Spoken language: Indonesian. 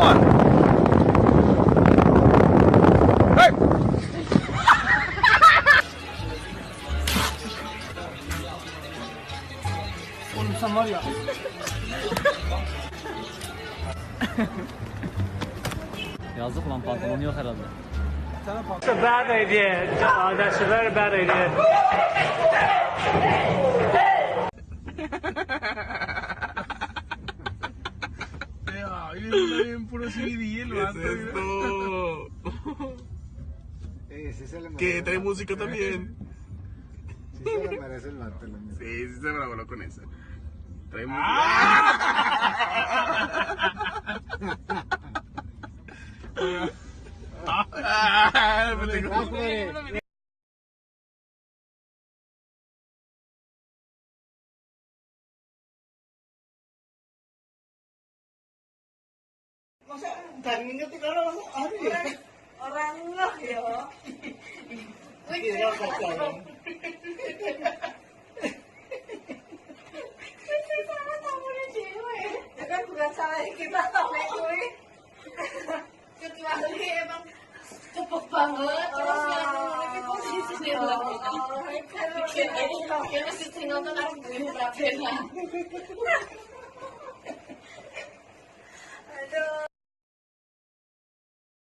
on. Hey. Konuşsam var ya. Yazık lan, pantolonu yok herhalde. It's a bad idea. That's a very bad idea. Bien puro CBD el vato. ¿Qué es esto? Sí se le merece. Que trae música también. Sí se le merece el vato. Sí, sí se bravó con eso. Trae música. Orang lah ya. Kira pacaran. Itu salah tamunya cewek. Ya kan bukan salah kita sama gue. Kecuali emang cepet banget terus yang posisi dia bilang gitu. Kira masih tinggal tuh harus gue berapa